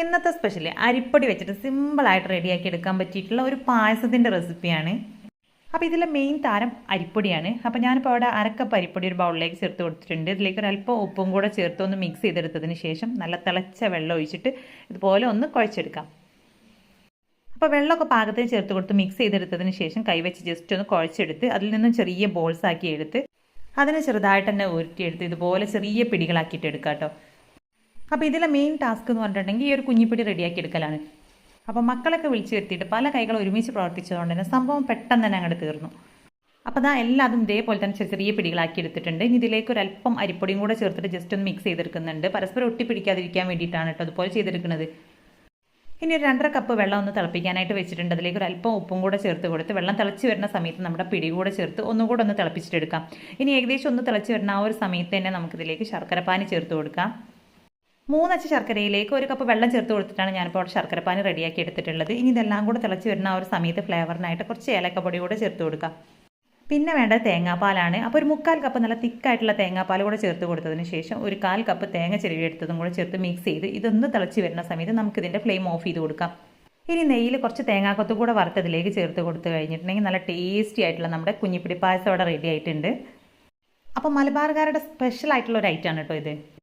ഇന്നത്തെ സ്പെഷ്യൽ അരിപ്പൊടി വെച്ചിട്ട് സിമ്പിളായിട്ട് റെഡിയാക്കി എടുക്കാൻ പറ്റിയിട്ടുള്ള ഒരു പായസത്തിൻ്റെ റെസിപ്പിയാണ്. അപ്പോൾ ഇതിലെ മെയിൻ താരം അരിപ്പൊടിയാണ്. അപ്പോൾ ഞാനിപ്പോൾ അവിടെ അരക്കപ്പ് അരിപ്പൊടി ഒരു ബൗളിലേക്ക് ചേർത്ത് കൊടുത്തിട്ടുണ്ട്. ഇതിലേക്ക് ഒരു അല്പം ഉപ്പും കൂടെ ചേർത്ത് ഒന്ന് മിക്സ് ചെയ്തെടുത്തതിന് ശേഷം നല്ല തിളച്ച വെള്ളം ഒഴിച്ചിട്ട് ഇതുപോലെ ഒന്ന് കുഴച്ചെടുക്കാം. അപ്പോൾ വെള്ളമൊക്കെ പാകത്തിന് ചേർത്ത് കൊടുത്ത് മിക്സ് ചെയ്തെടുത്തതിന് ശേഷം കൈവച്ച് ജസ്റ്റ് ഒന്ന് കുഴച്ചെടുത്ത് അതിൽ നിന്നും ചെറിയ ബോൾസ് ആക്കി എടുത്ത് അതിനെ ചെറുതായിട്ട് തന്നെ ഉരുട്ടിയെടുത്ത് ഇതുപോലെ ചെറിയ പിടികളാക്കിയിട്ട് എടുക്കാം കേട്ടോ. അപ്പോൾ ഇതിലെ മെയിൻ ടാസ്ക് എന്ന് പറഞ്ഞിട്ടുണ്ടെങ്കിൽ ഈ ഒരു കുഞ്ഞിപ്പിടി റെഡിയാക്കി എടുക്കലാണ്. അപ്പോൾ മക്കളൊക്കെ വിളിച്ചു വരുത്തിയിട്ട് പല കൈകൾ ഒരുമിച്ച് പ്രവർത്തിച്ചതുകൊണ്ട് തന്നെ സംഭവം പെട്ടെന്ന് തന്നെ അങ്ങോട്ട് തീർന്നു. അപ്പോൾ അതാ എല്ലാതും ഇതേപോലെ തന്നെ ചെറിയ പിടികളാക്കി എടുത്തിട്ടുണ്ട്. ഇനി ഇതിലേക്ക് ഒരു അല്പം അരിപ്പൊടിയും കൂടെ ചേർത്തിട്ട് ജസ്റ്റ് ഒന്ന് മിക്സ് ചെയ്തെടുക്കുന്നുണ്ട്. പരസ്പരം ഒട്ടിപ്പിടിക്കാതിരിക്കാൻ വേണ്ടിയിട്ടാണ് കേട്ടോ അതുപോലെ ചെയ്തെടുക്കുന്നത്. ഇനി ഒരു 2.5 കപ്പ് വെള്ളം ഒന്ന് തിളപ്പിക്കാനായിട്ട് വെച്ചിട്ടുണ്ട്. അതിലേക്ക് ഒരു അല്പം ഉപ്പും കൂടെ ചേർത്ത് കൊടുത്ത് വെള്ളം തിളച്ച് വരുന്ന സമയത്ത് നമ്മുടെ പിടി കൂടെ ചേർത്ത് ഒന്നുകൂടെ ഒന്ന് തിളപ്പിച്ചിട്ടെടുക്കാം. ഇനി ഏകദേശം ഒന്ന് തിളച്ച് വരുന്ന ആ ഒരു സമയത്ത് തന്നെ നമുക്കിതിലേക്ക് ശർക്കരപ്പാനി ചേർത്ത് കൊടുക്കാം. 3 അച്ച് ശർക്കരയിലേക്ക് 1 കപ്പ് വെള്ളം ചേർത്ത് കൊടുത്തിട്ടാണ് ഞാനിപ്പോൾ അവിടെ ശർക്കരപ്പാനി റെഡിയാക്കി എടുത്തിട്ടുള്ളത്. ഇനി ഇതെല്ലാം കൂടെ തിളച്ച് വരുന്ന ആ ഒരു സമയത്ത് ഫ്ലേവറിനായിട്ട് കുറച്ച് ഏലക്കപ്പൊടി കൂടെ ചേർത്ത് കൊടുക്കാം. പിന്നെ വേണ്ടത് തേങ്ങാപ്പാലാണ്. അപ്പോൾ ഒരു 3/4 കപ്പ് നല്ല തിക്കായിട്ടുള്ള തേങ്ങാപ്പാൽ കൂടെ ചേർത്ത് കൊടുത്തതിന് ശേഷം ഒരു 1/4 കപ്പ് തേങ്ങ ചിരവി എടുത്തതും കൂടെ ചേർത്ത് മിക്സ് ചെയ്ത് ഇതൊന്ന് തിളച്ച് വരുന്ന സമയത്ത് നമുക്കിതിൻ്റെ ഫ്ലെയിം ഓഫ് ചെയ്ത് കൊടുക്കാം. ഇനി നെയ്യിൽ കുറച്ച് തേങ്ങാക്കൊത്ത് കൂടെ വറുത്തതിലേക്ക് ചേർത്ത് കൊടുത്ത് കഴിഞ്ഞിട്ടുണ്ടെങ്കിൽ നല്ല ടേസ്റ്റി ആയിട്ടുള്ള നമ്മുടെ കുഞ്ഞിപ്പിടി പായസം അവിടെ റെഡി ആയിട്ടുണ്ട്. അപ്പോൾ മലബാറുകാരുടെ സ്പെഷ്യൽ ആയിട്ടുള്ള ഒരു ഐറ്റമാണ് കേട്ടോ ഇത്.